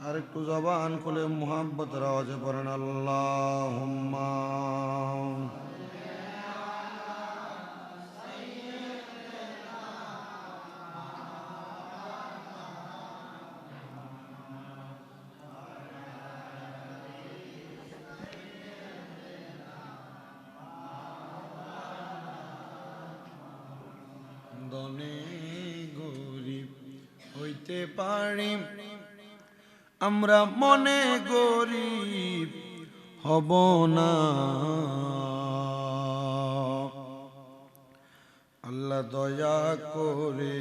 আর একটু জবান খুলে মুহাব্বতের আওয়াজে পড়েন আল্লাহুম্মা। দনে গরিব হইতে পারি, আমরা মনে গরিব হব না। আল্লাহ দয়া করে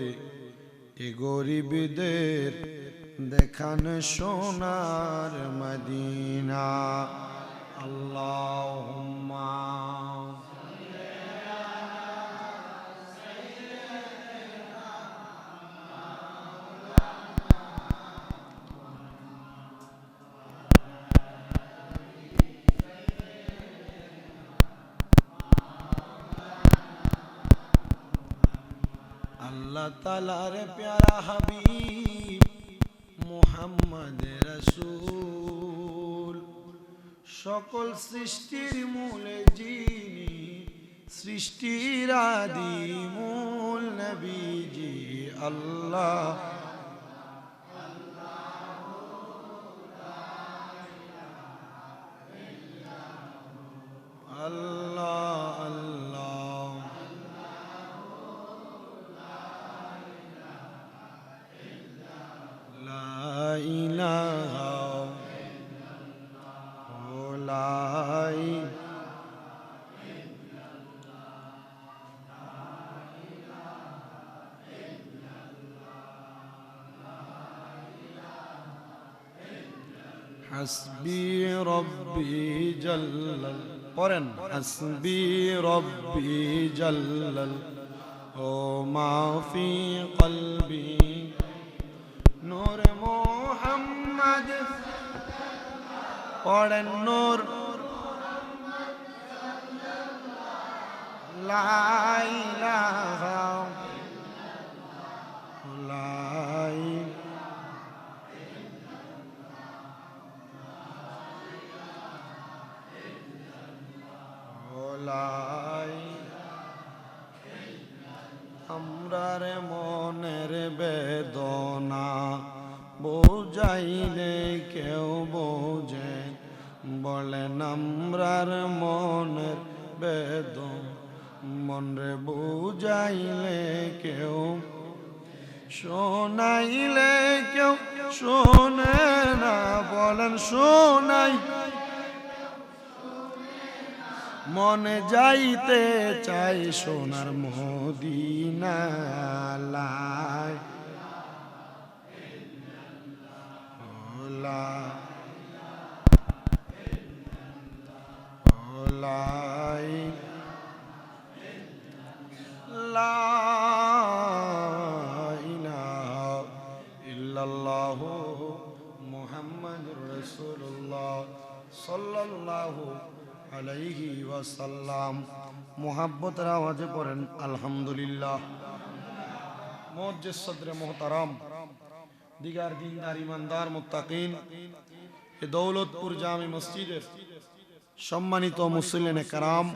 এ গরিবদের দেখান সোনার মদিনা। আল্লাহুম্মা আল্লাহ তাআলার প্যারা হাবিব মুহাম্মদ রাসূল, সকল সৃষ্টির মূলে যিনি, সৃষ্টির আদি মূল নবীজি। আল্লাহ আল্লাহ আল্লাহ লা ইলাহা হাসবি রব্বি জাল্লাল, পড়েন হাসবি রব্বি জাল্লাল ও মা ফি কলবি, নূর মুহাম্মদ, পড়েন নূর লা ইলাহা আমরার মনের বেদনা বোঝাইলে কেউ বোঝে, বলেন আমরার মনের বেদনা মনরে বুঝাইলে কেউ, শোনাইলে কেউ শোনে না, বলেন শোনাই মনে যাইতে চাই সোনার মদিনায়। ইল্লাল্লাহু মুহাম্মাদুর রাসূলুল্লাহ সাল্লাল্লাহু আলাইহি ওয়াসাল্লাম। মুহাব্বতের আওয়াজে পড়েন আলহামদুলিল্লাহ। মুআজ্জিজ সদরে মুহতারাম, দিগার দিনদার ইমানদার মুত্তাকিন, এ দৌলতপুর জামি মসজিদের সম্মানিত মুসল্লিনে কেরাম,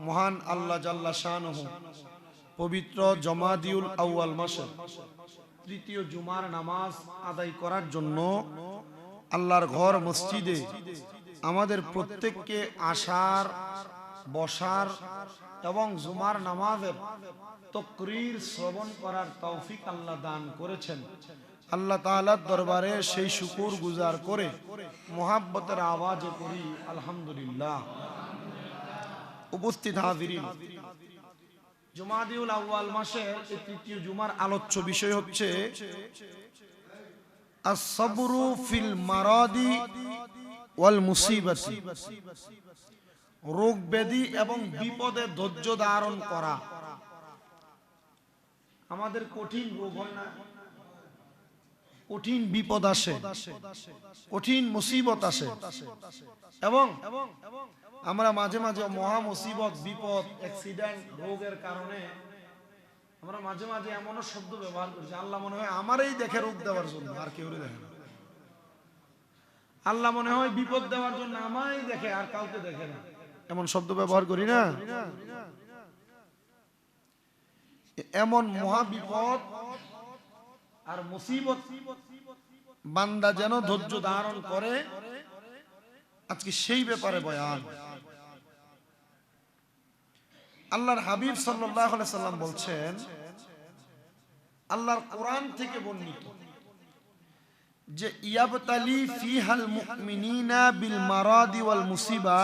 মহান আল্লাহ জাল্লা শানুহু পবিত্র জমাদিউল আউয়াল মাসে তৃতীয় জুমার নামাজ আদায় করার জন্য আল্লাহর ঘর মসজিদে আমাদের প্রত্যেককে আসার, বসার এবং জুমার নামাজের তাকরীর শ্রবণ করার তৌফিক আল্লাহ দান করেছেন। আল্লাহ তাআলার দরবারে সেই শুকর গুজার করে মুহাব্বতের আওয়াজে করি আলহামদুলিল্লাহ। উপস্থিত হাজিরিন, জুমাদিউল আউয়াল মাসের এই তৃতীয় জুমার আলোচ্য বিষয় হচ্ছে আস-সাবরু ফিল মারাদি ওয়াল মুসিবাতি রোগ ব্যাধি এবং বিপদে ধৈর্য ধারণ করা। আমাদের কঠিন রোগ হয় না, কঠিন বিপদ আসে, কঠিন মুসিবত আসে, এবং আমরা মাঝে মাঝে মহা মুসিবত, বিপদ, অ্যাক্সিডেন্ট, রোগের কারণে আমরা মাঝে মাঝে এমনও শব্দ ব্যবহার করছি, আল্লাহ মনে হয় আমারই দেখে রোগ দেওয়ার জন্য, আর কেউ দেখে না। আল্লাহ মনে হয় বিপদ দেওয়ার জন্য আমারই দেখে, আর কাউকে দেখে না। এমন শব্দ ব্যবহার করি না? এমন মহা বিপদ আর মুসিবত বান্দা যেন ধৈর্য ধারণ করে, আজকে সেই ব্যাপারে বয়ান। আল্লাহর হাবিব সাল্লাল্লাহু আলাইহি সাল্লাম বলছেন, আল্লাহর কোরআন থেকে বর্ণিত যে ইয়াবতালি ফিহাল মুমিনিনা বিল মারাদি ওয়াল মুসিবা,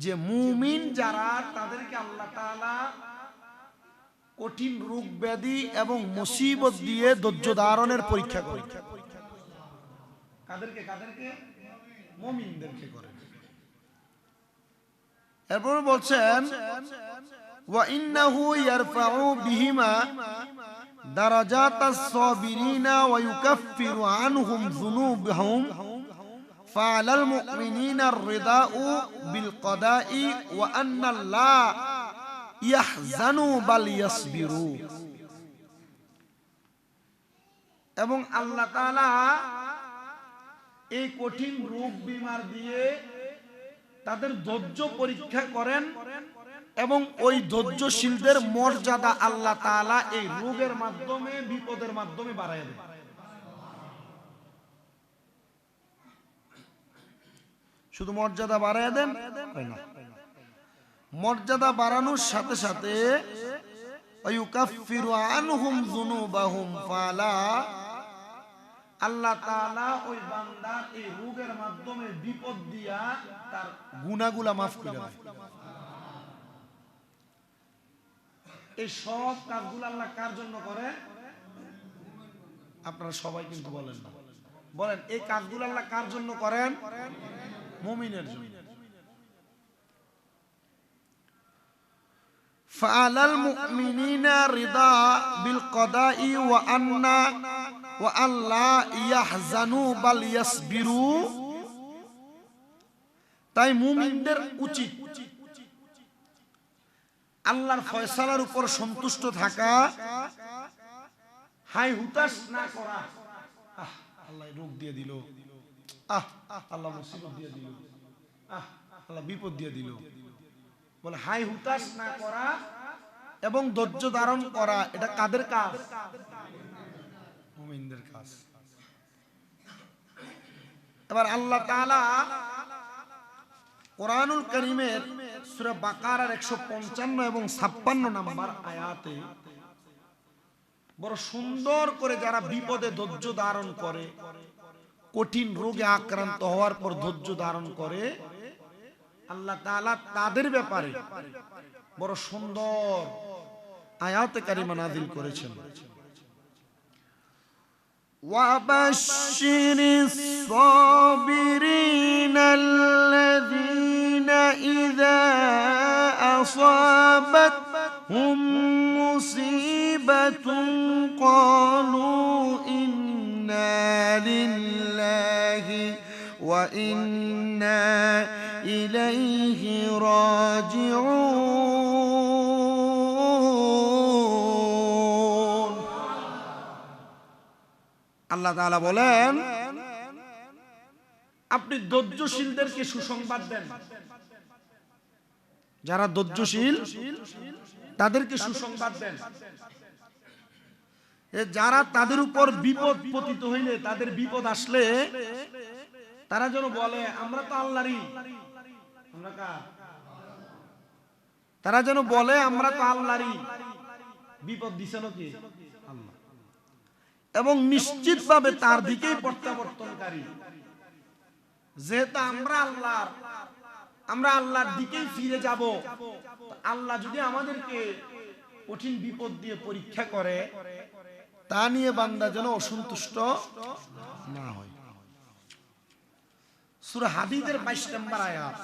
যে মুমিন যারা তাদেরকে আল্লাহ তাআলা কঠিন রোগ ব্যাধি এবং মুসিবত দিয়ে ধৈর্য ধারণের পরীক্ষা করে। কাদেরকে? কাদেরকে? মুমিনদেরকে করে। এরপর বলছেন ওয়া ইন্নাহু ইয়ারফাউ বিহিমা দারাজাতাস সাবিরিনা ওয়া ইউকাফফিরু আনহুম যুনুবহুম ফাআলাল মুমিনিনা আর-রিদাউ বিল কদাই ওয়া আন্নাল্লাহ ইয়াহজানু বাল ইয়াসবিরু। এবং আল্লাহ তাআলা এই কঠিন রোগ বিমার দিয়ে তাদের ধৈর্য পরীক্ষা করেন, এবং ওই ধৈর্যশীলদের মর্যাদা আল্লাহ তাআলা এই রোগের মাধ্যমে, বিপদের মাধ্যমে বাড়ায় দেন। শুধু মর্যাদা বাড়ায় দেন না, মর্যাদা বাড়ানোর সাথে সাথে ইউকাফফিরু আনহুম যুনুবাহুম ফালা, আল্লাহ তাআলা ওই বান্দার এই রোগের মাধ্যমে, বিপদ দিয়া তার গুনাহগুলা মাফ করে দেয়। এই সব কাজগুলো আল্লাহ কার জন্য করে? আপনারা সবাই কিন্তু বলেন না, বলেন এই কাজগুলো আল্লাহ কার জন্য করেন? মুমিনের জন্য। ফাআলাল মুমিনিনা রিদা বিল কদাই ওয়া আল্লাহ ইয়াহজানু বাল ইয়াসবিরু। তাই মুমিনদের উচিত আল্লাহর ফয়সালার উপর সন্তুষ্ট থাকা, হাই হুতাশ না করা। আল্লাহ রোগ দিয়ে দিল, আল্লাহ মুসিবত দিয়ে দিল, আল্লাহ বিপদ দিয়ে দিল, বলে হাই হুতাশ না করা এবং ধৈর্য ধারণ করা। এটা কাদের কাজ? মুমিনদের কাজ। এবার আল্লাহ তাআলা কোরআনুল কারীমের সূরা বাকারার 155 এবং 56 নম্বর আয়াতে বড় সুন্দর করে যারা বিপদে ধৈর্য ধারণ করে, কঠিন রোগে আক্রান্ত হওয়ার পর ধৈর্য ধারণ করে, আল্লাহ তাআলা তাদের ব্যাপারে বড় সুন্দর আয়াতে কারিমা নাযিল করেছেন। ওয়াবাশশিরিস সাবিরিনাল্লাযীনা ইযা আসাবাতহুম মুসিবাতুন ক্বালু ইন্না লিল্লাহি ওয়া ইন্না ইলাইহি রাজিউন। আল্লাহ তাআলা বলেন, আপনি ধৈর্যশীলদেরকে সুসংবাদ দেন। যারা ধৈর্যশীল তাদেরকে সুসংবাদ দেন, যারা তাদের উপর বিপদ পতিত হইলে, তাদের বিপদ আসলে তারা যেন বলে আমরা তো আল্লাহরই। আমরা কার? তারা যেন বলে আমরা তো আল্লাহরই। বিপদ দিছেন কি? আল্লাহ। এবং নিশ্চিতভাবে তার দিকেই প্রত্যাবর্তনকারী। যেহেতু আমরা আল্লাহর দিকেই ফিরে যাব, আল্লাহ যদি আমাদেরকে কঠিন বিপদ দিয়ে পরীক্ষা করে, তা নিয়ে বান্দা যেন অসন্তুষ্ট না হয়। সূরা হাদীদের 22 নম্বর আয়াত।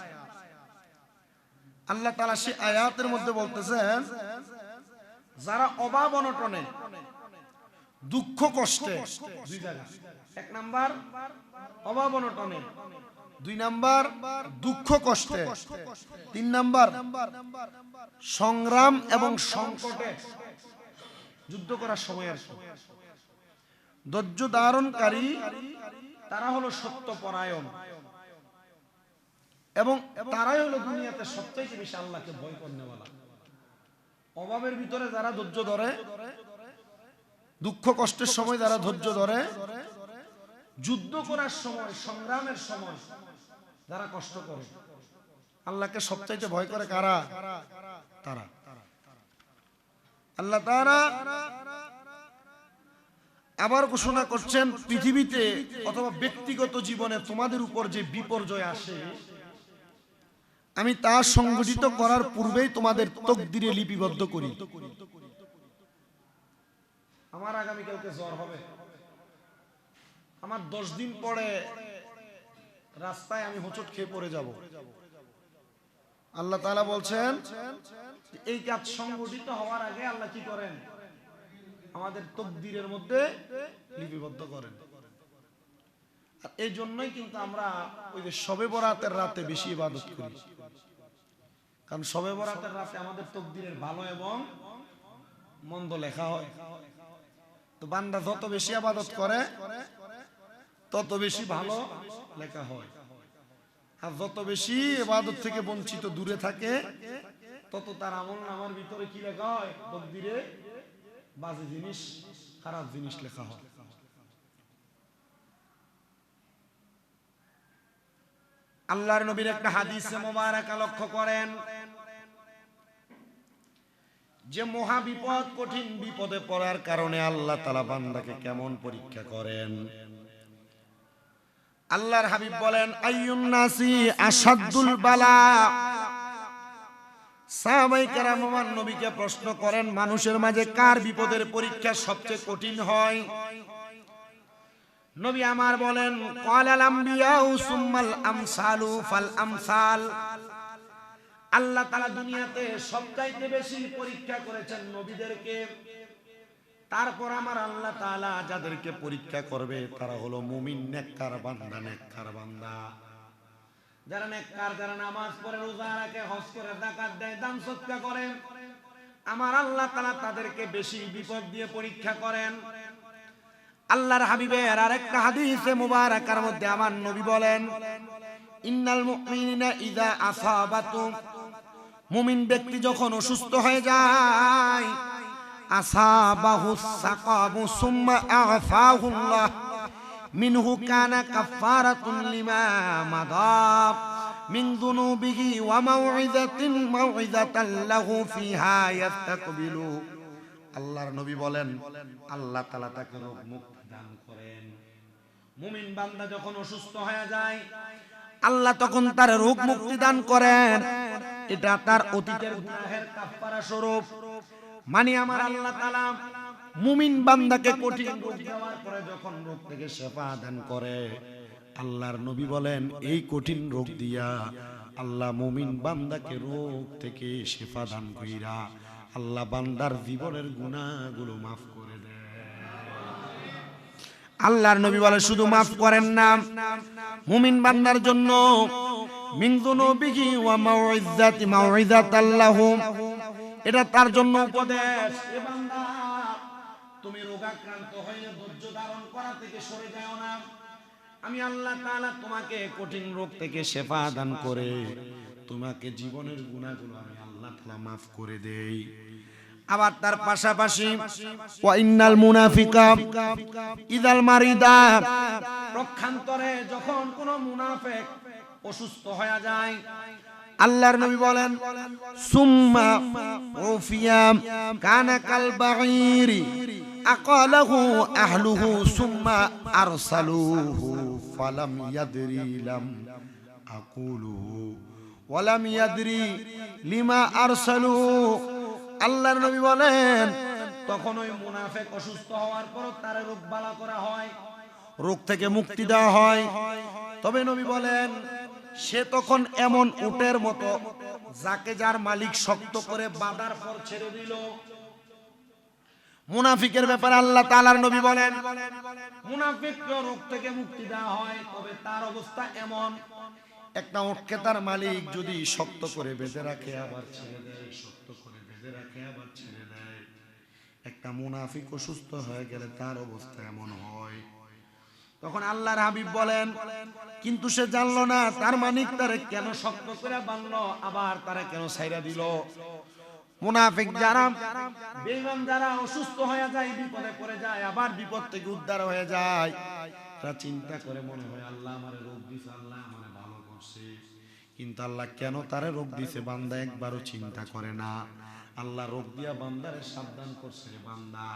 আল্লাহ তাআলা সেই আয়াতের মধ্যে বলতেছেন, যারা অভাব অনটনে, দুঃখ কষ্টে, দুই জায়গা, এক নাম্বার অভাব অনটনে, দুই নাম্বার দুঃখ কষ্টে, তিন নাম্বার সংগ্রাম এবং সংকটে, যুদ্ধ করার সময় আর ধৈর্য ধারণকারী, তারা হলো সত্যপরায়ণ এবং তারাই হলো দুনিয়াতে সবচেয়ে বেশি আল্লাহকে ভয় করেওয়ালা। অভাবের ভিতরে যারা ধৈর্য ধরে, দুঃখ কষ্টের সময় যারা ধৈর্য ধরে, যুদ্ধ করার সময়, সংগ্রামের সময় যারা কষ্ট করে, আল্লাহকে সবচাইতে ভয় করে কারা? তারা। আল্লাহ তাআলা আবার ঘোষণা করছেন, পৃথিবীতে অথবা ব্যক্তিগত জীবনে তোমাদের উপর যে বিপর্যয় আসে, আমি তা সংগঠিত করার পূর্বেই তোমাদের তকদিরে লিপিবদ্ধ করি। আমার আগামীকালকে জ্বর হবে, আমার 10 দিন পরে রাস্তায় আমি হোঁচট খেয়ে পড়ে যাব। আল্লাহ তাআলা বলছেন, এই কাজ সংগঠিত হওয়ার আগে আল্লাহ কি করেন? আমাদের তকদিরের মধ্যে লিপিবদ্ধ করেন। আর এই জন্যই কিন্তু আমরা ওই যে শবে বরাতের রাতে বেশি ইবাদত করি, কারণ শবে বরাতের রাতে আমাদের তকদিরের ভালো এবং মন্দ লেখা হয়। তো বান্দা যত বেশি ইবাদত করে তত বেশি ভালো লেখা হয়, আর যত বেশি ইবাদত থেকে বঞ্চিত দূরে থাকে তত তার আমলনামার ভিতরে কি লেখা হয়? তকদিরে বাজে জিনিস, খারাপ জিনিস লেখা হয়। আল্লাহর নবীর একটা হাদিসে মোবারকা লক্ষ্য করেন, যে মহা বিপদ, কঠিন বিপদে পড়ার কারণে আল্লাহ তাআলা বান্দাকে কেমন পরীক্ষা করেন। আল্লাহর হাবিব বলেন, আইয়ুন নাসি আশাদ্দুল বালা। সাহাবায়ে কেরাম আমার নবীকে প্রশ্ন করেন, মানুষের মাঝে কার বিপদের পরীক্ষা সবচেয়ে কঠিন হয়? নবী আমার বলেন, ক্বালাল আম্বিয়াউ সুম্মাল আমসালু ফাল আমসাল। আল্লাহ তাআলা দুনিয়াতে সবচাইতে বেশি পরীক্ষা করেছেন নবীদেরকে, তারপর আমার আল্লাহ তাআলা যাদেরকে পরীক্ষা করবে তারা হলো মুমিন, নেককার বান্দা, নেককার বান্দা যারা নেককার, যারা নামাজ পড়ে, রোজা রাখে, হজ করে, যাকাত দেয়, দান সদকা করে, আমার আল্লাহ তাআলা তাদেরকে বেশি বিপদ দিয়ে পরীক্ষা করেন। আল্লাহর হাবিবের আরেকটা হাদিসে মুবারাকার মধ্যে আমার নবী বলেন, ইন্নাল মুমিনিনা ইযা আসাবাতু, মুমিন ব্যক্তি যখন অসুস্থ হয়ে যায়, আসাবাহুস সাকাবু সুম্মা আফাহুল্লাহ মিনহু কানা কাফারাতুন লিমা মাদা মিন যুনুবিহি ওয়া মাউইযাতান লাহু ফিহা ইয়াস্তাকবিলু। আল্লাহর নবী বলেন, আল্লাহ তাআলা তাকে রোগ মুক্তি দান করেন। মুমিন বান্দা যখন অসুস্থ হয়ে যায়, আল্লাহ তখন তার রোগ মুক্তি দান করেন। এটা তার অতীতের গুনাহের কাফারা স্বরূপ। মানে আমার আল্লাহ তাআলা মুমিন বান্দাকে কঠিন রোগ দেওয়ার পরে যখন রোগ থেকে শিফা দান করে, আল্লাহর নবী বলেন, এই কঠিন রোগ দিয়া আল্লাহ মুমিন বান্দাকে রোগ থেকে শিফা দান কইরা আল্লাহ বান্দার জীবনের গুনাহগুলো মাফ করে দেয়। আল্লাহর নবী বলে, শুধু মাফ করেন না, মুমিন বান্দার জন্য মিন যুনুবিহি ওয়া মাউইযাতাল্লাহু, এটা তার জন্য উপদেশ। এ বান্দা, তুমি রোগাক্রান্ত হয়ে ধৈর্য ধারণ করা থেকে সরে যাও না। আমি আল্লাহ তাআলা তোমাকে কঠিন রোগ থেকে শিফা দান করে তোমাকে জীবনের গুনাহগুলো আমি আল্লাহ তাআলা মাফ করে দেই। আবার তার পাশাপাশি ওয়া ইন্নাল মুনাফিকা ইযাল মারিদা, পক্ষান্তরে যখন কোন মুনাফিক অসুস্থ হয়ে যায়, আল্লাহর নবী বলেন, সুম্মা উফিয়া কানা কাল বাঈরি আকালাহু আহলুহু সুম্মা আরসালুহু ফালাম ইয়াদরি লাম আকুলুহু ওয়ালাম ইয়াদরি লিমা আরসালুহু। আল্লাহর নবী বলেন, তখন ওই মুনাফিক অসুস্থ হওয়ার পর তার রোগ বালা করা হয়, রোগ থেকে মুক্তি দেওয়া হয়। তবে নবী বলেন সে তখন এমন উটের মতো যাকে যার মালিক শক্ত করে বাঁধার পর ছেড়ে দিল। মুনাফিকের ব্যাপারে আল্লাহ তাআলার নবী বলেন মুনাফিককে রোগ থেকে মুক্তি দেওয়া হয়, তবে তার অবস্থা এমন, একটা উটকে তার মালিক যদি শক্ত করে বেঁধে রাখে আবার ছেড়ে দেয়, শক্ত করে বেঁধে রাখে আবার ছেড়ে দেয়। একটা মুনাফিক অসুস্থ হয়ে গেলে তার অবস্থা এমন হয়। তখন আল্লাহর হাবিব বলেন কিন্তু সে জানলো না তার মালিক তারে কেন শক্ত করে বাঁধলো, আবার তারে কেন ছাইরা দিল। মুনাফিক যারা, বেঈমান যারা অসুস্থ হয়ে যায়, বিপদে পড়ে যায়, আবার বিপদ থেকে উদ্ধার হয়ে যায়, তারা চিন্তা করে মনে হয় আল্লাহ আমারে রোগ দিছে, আল্লাহ আমারে ভালো করছে। কিন্তু আল্লাহ কেন তারে রোগ দিছে বান্দা একবারও চিন্তা করে না। আল্লাহ রোগ দিয়া বান্দারে সাবধান করছে, রে বান্দা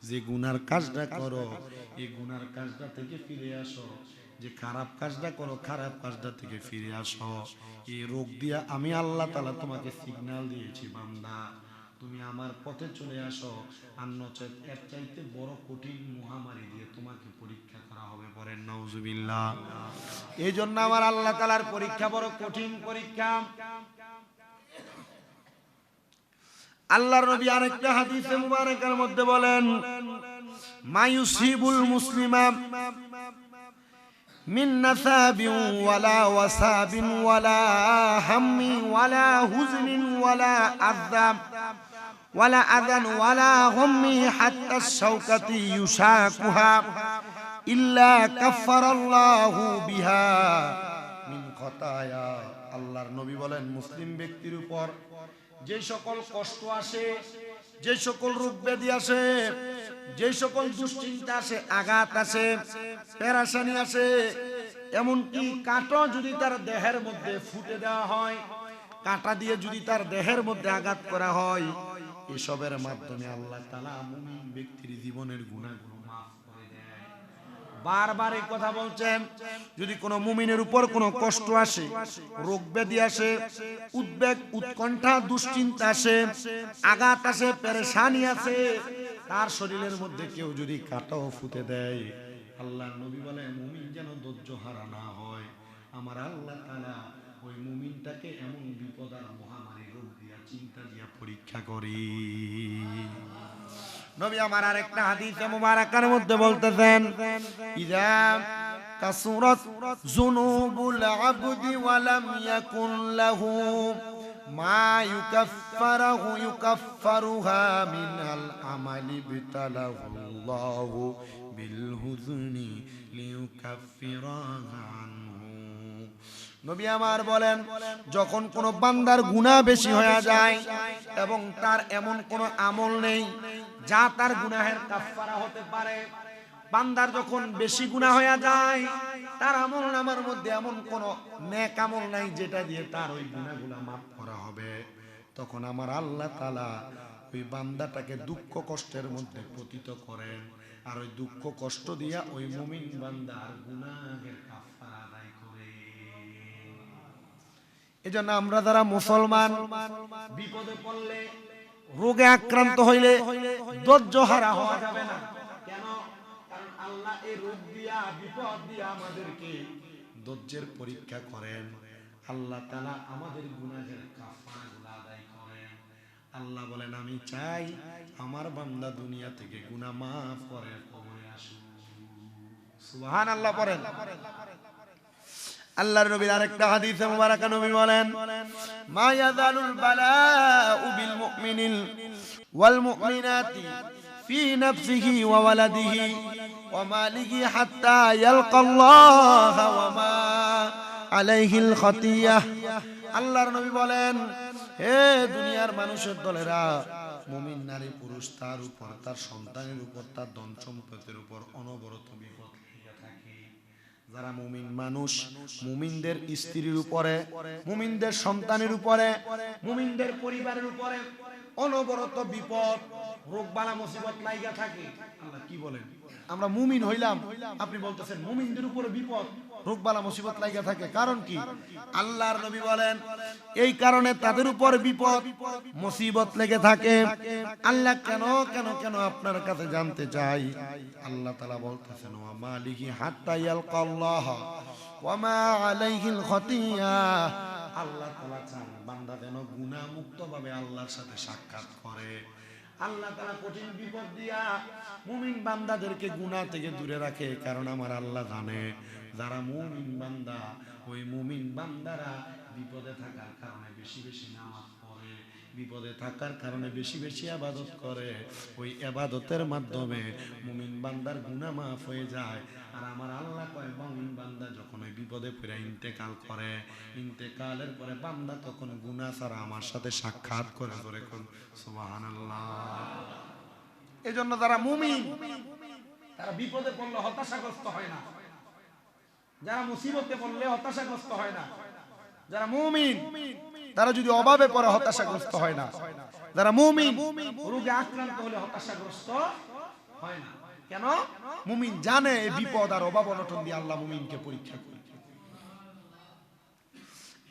যে গুনার কাজটা করো এই গুনার কাজটা থেকে ফিরে আসো, যে খারাপ কাজটা করো খারাপ কাজটা থেকে ফিরে আসো। এই রোগ দিয়া আমি আল্লাহ তাআলা তোমাকে সিগন্যাল দিয়েছি, বান্দা তুমি আমার পথে চলে আসো, আর নচেত এর চাইতে বড় কঠিন মহামারী দিয়ে তোমাকে পরীক্ষা করা হবে। পরেন নাউজুবিল্লাহ। এই জন্য আমার আল্লাহ তাআলার পরীক্ষা বড় কঠিন পরীক্ষা। আল্লাহর নবী আরেকটা হাদিসে মুবারকের মধ্যে বলেন মায়ুসিবুল মুসলিমা মিন নাসাবিন ওয়ালা ওয়াসাবিন ওয়ালা হাম্মি ওয়ালা হুজনিন ওয়ালা আযাব ওয়ালা আযান ওয়ালা হাম্মি হাত্তা শাওকাতি ইউশাকুহা ইল্লা কাফফারাল্লাহু বিহা মিন খতায়া। আল্লাহর নবী বলেন মুসলিম ব্যক্তির উপর যে সকল কষ্ট আসে, যে সকল রোগ ব্যাধি আসে, যে সকল দুশ্চিন্তা আসে, আঘাত আসে, পেরেশানি আসে, এমনকি কাঁটা যদি তার দেহের মধ্যে ফুটে দেওয়া হয়, কাঁটা দিয়ে যদি তার দেহের মধ্যে আঘাত করা হয়, এসবের মাধ্যমে আল্লাহ তাআলা মুমিন ব্যক্তির জীবনের গুনাহগুলো মাফ করে দেয়। বারবার এই কথা বলছেন যদি কোনো মুমিনের উপর কোনো কষ্ট আসে, রোগ ব্যাধি আসে, উদ্বেগ উৎকণ্ঠা দুশ্চিন্তা আসে, আঘাত আসে, পেরেশানি আসে, তার শরীরের মধ্যে কেউ যদি কাঁটাও ফুটে দেয়, আল্লাহর নবী বলেন মুমিন যেন ধৈর্য হারা না হয়। আমার আল্লাহ তাআলা ওই মুমিনটাকে এমন বিপদ আর মহামারী রোগ দিয়া চিন্তা দিয়া পরীক্ষা করি। নবী আমার আরেকটা হাদিসে মুবারাকার মধ্যে বলতেছেন ইযা কাসুরাত যুনুবুল আবদি ওয়া লাম ইয়াকুন লাহু মা ইউকাফফারুহা মিনাল আমালি বিতালাহুল্লাহু বিল হুজনি লিইউকাফফিরাহা আনহু। নবী আমার বলেন যখন কোন বান্দার গুনাহ বেশি হয়ে যায় এবং তার এমন কোন আমল নেই যা তার গুনাহের কাফফারা হতে পারে, বান্দার যখন বেশি গুনাহ হয়ে যায়, তার আমল নামার মধ্যে এমন কোন নেক আমল নাই যেটা দিয়ে তার ওই গুনাহগুলো maaf করা হবে, তখন আমার আল্লাহ তাআলা ওই বান্দাটাকে দুঃখ কষ্টের মধ্যে পতিত করেন, আর ওই দুঃখ কষ্ট দিয়া ওই মুমিন বান্দার গুনাহের কাফফারা আদায় করে। এজন্য আমরা যারা মুসলমান বিপদে পড়লে, রোগে আক্রান্ত হইলে ধৈর্য হারা হওয়া যাবে না। কেন? কারণ আল্লাহ এই রোগ দিয়া বিপদ দিয়া আমাদেরকে ধৈর্যের পরীক্ষা করেন। আল্লাহ তাআলা আমাদের গুনাহের কাফফারাগুলো আদায় করেন। আল্লাহ বলেন আমি চাই আমার বান্দা দুনিয়া থেকে গুনাহ maaf করে কবরে আসুক। সুবহানাল্লাহ পড়েন। আল্লাহর নবীর আরেকটা হাদিসে মুবারাকা নবী বলেন মা ইয়াযালুল বালাউ বিল মুমিনিল ওয়াল মুমিনাতি ফি নাফসিহি ওয়া ওয়ালাদিহি ওয়া মালিহি হাত্তা ইয়ালকাল্লাহ ওয়া মা আলাইহিল খাতিয়াহ। আল্লাহর নবী বলেন হে দুনিয়ার মানুষের দলেরা, মুমিন নারী পুরুষ তার উপর, তার সন্তানের উপর, তার ধন সম্পদের উপর অনবরত বিপদ লেগে থাকে। যারা মুমিন মানুষ, মুমিনদের স্ত্রীর উপরে, মুমিনদের সন্তানের উপরে, মুমিনদের পরিবারের উপরে অনবরত বিপদ রোগ বালা মুসিবত লাইগা থাকে। আল্লাহ কি বলেন আমরা মুমিন হইলাম, আপনি বলতেছেন মুমিনদের উপরে বিপদ রোগবালা মুসিবত লাগিয়া থাকে, কারণ কি? আল্লাহর নবী বলেন এই কারণে তাদের উপর বিপদ মুসিবত লেগে থাকে। আল্লাহ কেন কেন কেন আপনার কাছে জানতে চাই। আল্লাহ তাআলা বলতেছেন ওয়া মালিহি হাত্তা ইয়ালকাল্লাহ ওয়া মা আলাইহিল খতিয়া। আল্লাহ তাআলা চান বান্দা যেন গুনাহ মুক্ত ভাবে আল্লাহর সাথে সাক্ষাৎ করে। আল্লাহ তাআলা কঠিন বিপদ দিয়া মুমিন বান্দাদেরকে গুনাহ থেকে দূরে রাখে, কারণ আমার আল্লাহ জানে যারা মুমিন বান্দা, ওই মুমিন বান্দারা বিপদে থাকার কারণে বেশি বেশি নামাজ পড়ে, বিপদে থাকার কারণে বেশি বেশি ইবাদত করে, ওই ইবাদতের মাধ্যমে মুমিন বান্দার গুনাহ মাফ হয়ে যায়। আর আমার আল্লাহ কয় মুমিন বান্দা যখন ওই বিপদে পড়ে ইন্তেকাল করে, ইন্তেকালের পরে বান্দা তখন গুনাহ ছাড়া আমার সাথে সাক্ষাৎ করে। ধরে কোন সুবহানাল্লাহ। এজন্য যারা মুমিন তারা বিপদে পড়লে হতাশাগ্রস্ত হয় না, যারা মুসিবতে পড়লে হতাশাগ্রস্ত হয় না। যারা মুমিন তারা যদি অভাবে পড়ে হতাশাগ্রস্ত হয় না, যারা মুমিন রোগে আক্রান্ত হলে হতাশাগ্রস্ত হয় না। কেন? মুমিন জানে এই বিপদ আর অভাব অনটন দিয়ে আল্লাহ মুমিনকে পরীক্ষা করে।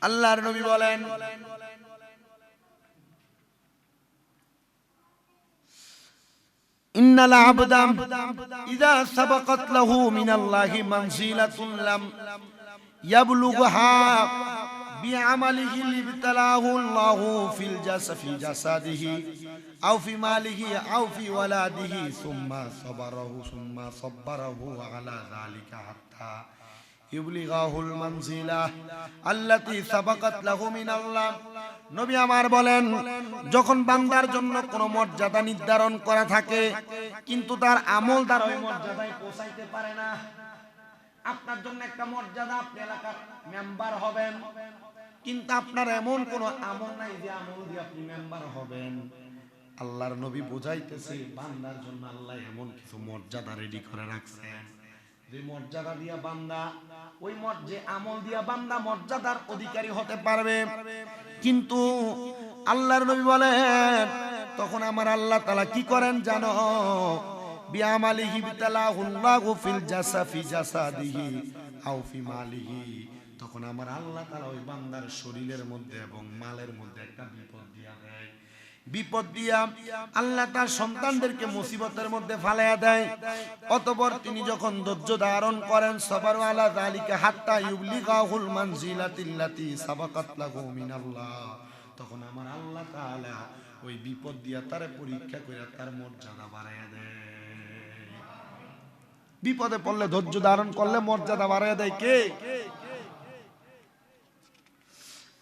আল্লাহর নবী বলেন ইন্নাল আবদা ইযা সাবাকাত লাহু মিনাল্লাহি মানজিলাতুন লাম ইয়াবলুগহা বিআমালিহি লিবতালাহু আল্লাহু ফিল জাসাদিহি আও ফি মালিহি আও ফি ওয়ালাদিহি সুম্মা সাব্বারাহু আলা যালিকা হাত্তা ইবলিগাহুল মানজিলা আল্লাতী সাবাকাত লাহু মিনাল্লাহ। নবী আমার বলেন যখন বান্দার জন্য কোনো মর্যাদা নির্ধারণ করা থাকে কিন্তু তার আমল দ্বারা ওই মর্যাদায় পৌঁছাইতে পারে না। আপনার জন্য একটা মর্যাদা, আপনি এলাকার মেম্বার হবেন, কিন্তু আপনার এমন কোনো আমল নাই যে আমল দিয়ে আপনি মেম্বার হবেন। আল্লাহর নবী বুঝাইতেছে বান্দার জন্য আল্লাহ এমন কিছু মর্যাদা রেডি করে রাখছেন যে মর্যাদা দিয়া বান্দা ওই যে আমল দিয়া বান্দা মর্যাদার অধিকারী হতে পারবে। কিন্তু আল্লাহর নবী বলেন তখন আমার আল্লাহ তাআলা কি করেন জানো? বিআমালিহি বিতালাহুল্লাহু ফিল জাসাদিহি আও ফি মালিহি। তখন আমার আল্লাহ তাআলা ওই বান্দার শরীরের মধ্যে এবং মালের মধ্যে একটা বিপদ দিয়া দেয়। বিপদ দিয়া আল্লাহ তার সন্তানদেরকে মুসিবতের মধ্যে ফালাইয়া দেয়। অতঃপর তিনি যখন ধৈর্য ধারণ করেন সবার আলা যালিকা হাত্তা ইউবলিগাহুল মানজিলাতিল্লাতী সাবাকাত লাহু মিনাল্লাহ, তখন আমার আল্লাহ তাআলা ওই বিপদ দিয়া তারে পরীক্ষা করে তার মর্যাদা বাড়াইয়া দেয়। বিপদে পড়লে ধৈর্য ধারণ করলে মর্যাদা বাড়াইয়া দেয় কে?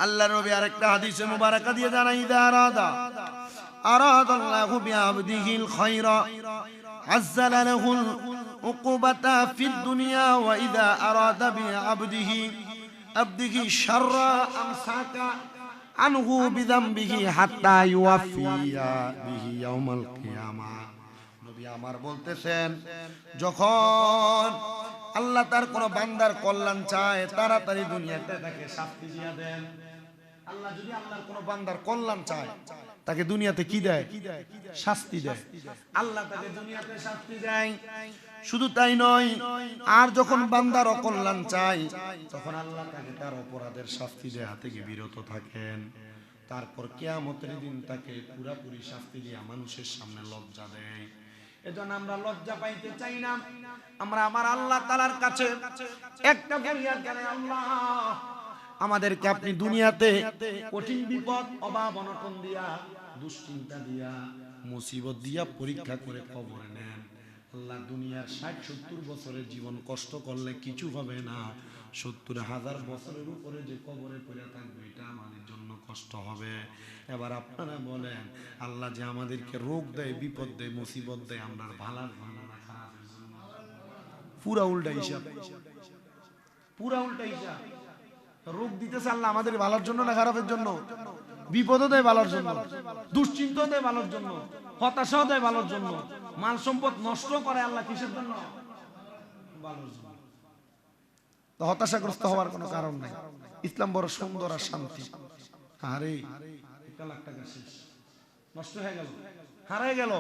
আল্লাহর নবী আরেকটা হাদিসে মুবারাকা দিয়ে জানাই ইদা আরাদাল্লাহু বিআবদিহিল খায়রা আজ্জালা লাহুল উকুবাতা ফিদ দুনিয়া ওয়া ইদা আরাদা বিআবদিহি শাররা আমসাকা আনহু বিযামবিহি হাত্তা ইউফিয়া বিহি ইয়াউমাল কিয়ামা। নবী আমার বলতেছেন যখন আল্লাহ তার কোন বান্দার কল্যাণ চায় তাড়াতাড়ি দুনিয়াতে তাকে শাস্তি দিয়ে দেন। আল্লাহ যদি আল্লাহর কোন বান্দার কল্যাণ চায় তাকে দুনিয়াতে কি দেয়? শাস্তি দেয়। আল্লাহ তাকে দুনিয়াতে শাস্তি দেয়। শুধু তাই নয়, আর যখন বান্দার অকল্যাণ চায় তখন আল্লাহ তাকে তার অপরাধের শাস্তি দেয়া থেকে বিরত থাকেন। তারপর কিয়ামতের দিন তাকে পুরাপুরি শাস্তি দিয়ে মানুষের সামনে লজ্জা দেয়। এজন্য আমরা লজ্জা পাইতে চাই না। আমরা আমার আল্লাহ তাআলার কাছে একটা ফরিয়াদ জানাই, আল্লাহ আমাদেরকে আপনি দুনিয়াতে কঠিন বিপদ অভাব অনটন দিয়া দুশ্চিন্তা দিয়া মুসিবত দিয়া পরীক্ষা করে কবরে নেন। আল্লাহ দুনিয়ার ৬০-৭০ বছরের জীবন কষ্ট করলে কিছু হবে না, ৭০,০০০ বছরের উপরে যে কবরে পড়ে থাকবে এটা আমাদের জন্য কষ্ট হবে। এবার আপনারা বলেন আল্লাহ যে আমাদেরকে রোগ দেয়, বিপদ দেয়, মুসিবত দেয় আমরা ভালোর জন্য না খারাপের জন্য? পুরা উল্টা হিসাব, পুরা উল্টা হিসাব। রোগ দিতেছে আল্লাহ আমাদের ভালোর জন্য না খারাপের জন্য? বিপদও দেয় ভালোর জন্য, দুশ্চিন্তাও দেয় ভালোর জন্য, হতাশাও দেয় ভালোর জন্য, মাল সম্পদ নষ্ট করে আল্লাহ কিসের জন্য? ভালোর জন্য। তো হতাশাগ্রস্ত হওয়ার কোনো কারণ নাই। ইসলাম বড় সুন্দর আর শান্তি। আরে 1 লাখ টাকা শেষ, নষ্ট হয়ে গেল, হারায় গেল,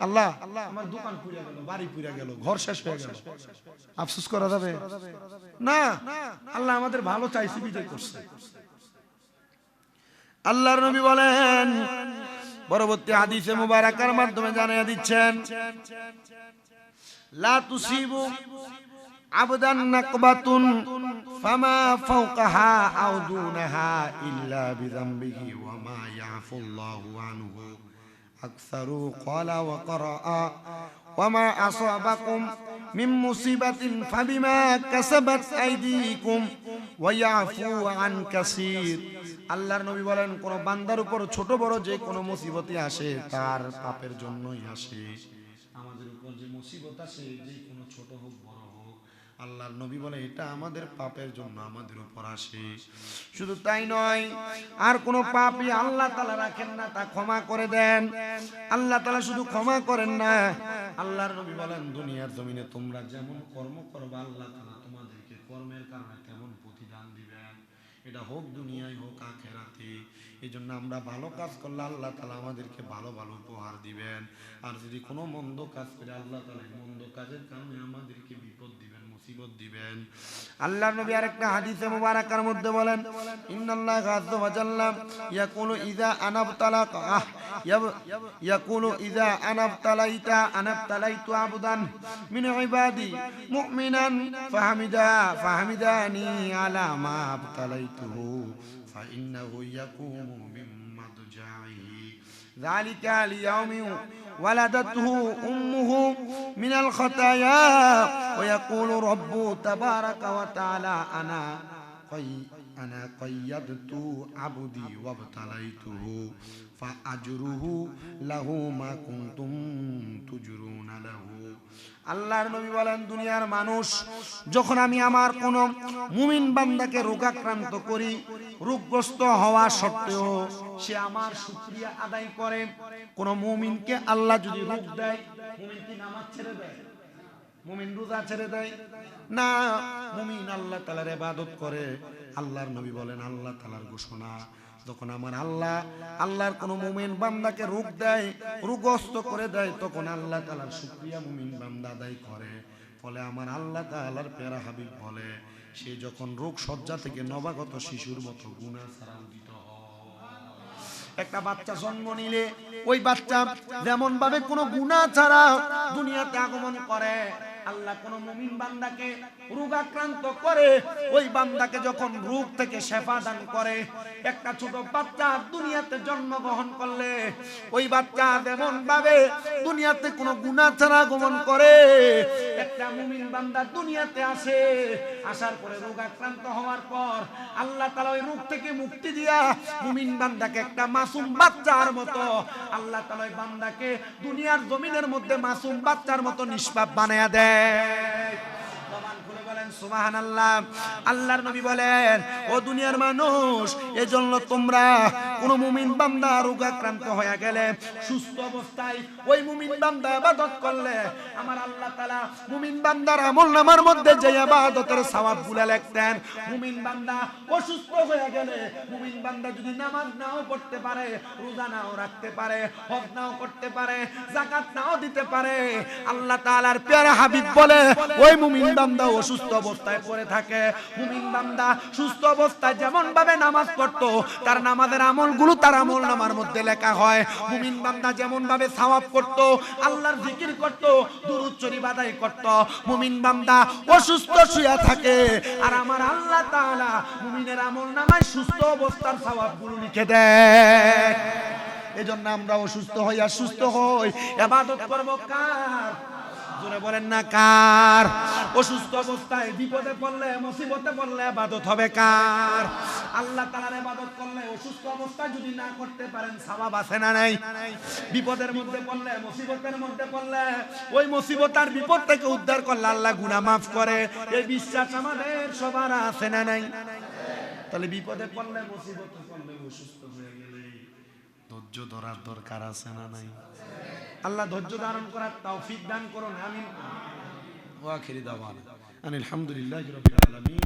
আল্লাহ আমার দোকান পুড়ে গেল, বাড়ি পুড়ে গেল, ঘর শেষ হয়ে গেল, আফসোস করা যাবে না। আল্লাহ আমাদের ভালো চাইছে বিজয় করছে। আল্লাহর নবী বলেন, পরবর্তী হাদিসে মুবারাকার মাধ্যমে জানিয়ে দিচ্ছেন, লা তুসিবু আবদান নাকবাতুন ফামা ফাওকাহা আও দুনাহা ইল্লা বিযামবিহি ওয়া মা ইয়াফুল্লাহু আনহু আকসারু ক্বালা ওয়া ক্বারাআ ওয়া মা আসাবাকুম মিন মুসিবাতিন ফাবিমা কাসাবাত আইদিকুম ওয়া ইয়াফু আন কাসীর। আল্লাহর নবী বলেন, কোন বান্দার উপর ছোট বড় যে কোনো মুসিবতই আসে তার পাপের জন্যই আসে। আমাদের উপর যে মুসিবত আসে, যে কোনো ছোট হোক বড় হোক, আল্লাহর নবী বলে এটা আমাদের পাপের জন্য আমাদের উপর আসে। শুধু তাই নয়, আর কোন পাপই আল্লাহ তাআলা রাখেন না, তা ক্ষমা করে দেন। আল্লাহ তাআলা শুধু ক্ষমা করেন না, আল্লাহর নবী বলেন, দুনিয়ার জমিনে তোমরা যেমন কর্ম করবে আল্লাহ তাআলা তোমাদেরকে কর্মের কারণে তেমন প্রতিদান দিবেন, এটা হোক দুনিয়ায় হোক আখিরাতে। এই জন্য আমরা ভালো কাজ করলে আল্লাহ তাআলা আমাদেরকে ভালো ভালো উপহার দিবেন, আর যদি কোনো মন্দ কাজ করে আল্লাহ তাআলা মন্দ কাজের কারণে আমাদেরকে বিপদ দিবেন, মুসিবত দিবেন। আল্লাহর নবী আরেকটা হাদিসে মুবারাকার মধ্যে বলেন, ইন্নাল্লাহ আযজা ওয়া জাল্লা ইয়াকুলু ইযা আনাবতালাকা ইয়াকুলু ইযা আনাবতালাইতু আবদান মিন ইবাদি মুমিনান ফাহামিদানি আলা মা আবতালাইতুহু ফাইন্নাহু ইয়াকুমু মিন মাদজাইহি যালিকা লিয়াউমি ولدته أمه من الخطايا ويقول رب تبارك وتعالى أنا قيدت عبدي وابتليته فأجره له ما كنتم تجرون له। আল্লাহর নবী বলেন, দুনিয়ার মানুষ যখন আমি আমার কোন মুমিন বান্দাকে রোগাক্রান্ত করি, রোগগ্রস্ত হওয়া সত্ত্বেও সে আমার শুকরিয়া আদায় করে। কোন মুমিনকে আল্লাহ যদি রোগ দেয়, মুমিন কি নামাজ ছেড়ে দেয়? মুমিন রোজা ছেড়ে দেয় না, মুমিন আল্লাহ তাআলার ইবাদত করে। আল্লাহর নবী বলেন, আল্লাহ তাআলার ঘোষণা, যখন আমার আল্লাহর কোন মুমিন বান্দাকে রোগ দেয়, রোগগ্রস্ত করে দেয়, তখন আল্লাহ তাআলার শুকরিয়া মুমিন বান্দা আদায় করে। ফলে আমার আল্লাহ তাআলার প্যারা হাবিব বলে, সে যখন রোগ সজ্জা থেকে নবাগত শিশুর মতো গুনাহ ছাড়া উদিত হয়। একটা বাচ্চা জন্ম নিলে ওই বাচ্চা যেমন ভাবে কোনো গুনাহ ছাড়া দুনিয়াতে আগমন করে, আল্লাহ কোন মুমিন বান্দাকে রোগাক্রান্ত করে, ওই বান্দাকে যখন রোগ থেকে শিফা দান করে। একটা ছোট বাচ্চা দুনিয়াতে জন্মগ্রহণ করলে ওই বাচ্চা যেমন ভাবে দুনিয়াতে কোনো গুনাহ ছাড়া আগমন করে, একটা মুমিন বান্দা দুনিয়াতে আসে, আসার পরে রোগাক্রান্ত হওয়ার পর আল্লাহ তাআলা ওই রোগ থেকে মুক্তি দিয়া মুমিন বান্দাকে একটা মাসুম বাচ্চার মতো আল্লাহ তাআলা ওই বান্দাকে দুনিয়ার জমিনের মধ্যে মাসুম বাচ্চার মতো নিষ্পাপ বানায়া দেয়। জবান খুলে বলেন সুবহানাল্লাহ। আল্লাহর নবী বলেন, ও দুনিয়ার মানুষ, এজন্য তোমরা কোন মুমিন বান্দা রোগাক্রান্ত হয়ে গেলে সুস্থ অবস্থায় ওই মুমিন বান্দা ইবাদত করলে আমার আল্লাহ তাআলা মুমিন বান্দার আমলনামার মধ্যে যে ইবাদতের সওয়াবগুলো লিখতেন, মুমিন বান্দা অসুস্থ হয়ে গেলে, মুমিন বান্দা যদি নামাজ নাও পড়তে পারে, রোজা নাও রাখতে পারে, হজ নাও করতে পারে, যাকাত নাও দিতে পারে, আল্লাহ তাআলার প্যারা হাবিব বলে ওই মুমিন বান্দা অসুস্থ অবস্থায় পড়ে থাকে, মুমিন বান্দা সুস্থ অবস্থায় যেমন ভাবে নামাজ পড়তো তার নামাজের আমলগুলো তার আমলনামার মধ্যে লেখা হয়। মুমিন বান্দা যেমন ভাবে সওয়াব করতো, আল্লাহর জিকির করতো, দুরূদ শরীফ আদায় করতো, মুমিন বান্দা অসুস্থ শুয়ে থাকে, আর আমার আল্লাহ তাআলা মুমিনের আমলনামায় সুস্থ অবস্থার সওয়াবগুলো লিখে দেয়। এজন্য আমরা অসুস্থ হই আর সুস্থ হই, ইবাদত করব কার? জোরে বলেন না কার? অসুস্থ অবস্থায় বিপদে পড়লে, মুসিবতে পড়লে ইবাদত হবে কার? আল্লাহ তাআলার ইবাদত করলে অসুস্থ অবস্থায় যদি না করতে পারেন সওয়াব আছে না নাই? বিপদের মধ্যে পড়লে, মুসিবতের মধ্যে পড়লে, ওই মুসিবত আর বিপদ থেকে উদ্ধার করলে আল্লাহ গুনাহ মাফ করে, এই বিশ্বাস আমাদের সবার আছে না নাই? তাহলে বিপদে পড়লে, মুসিবতে পড়লে, অসুস্থ হয়ে গেলে ধৈর্য ধরার দরকার আছে না নাই? আল্লাহ ধৈর্য ধারণ করার তৌফিক দান করুন, আমিন। ওয়া আখিরি দাওয়ানা আলহামদুলিল্লাহি রাব্বিল আলামিন।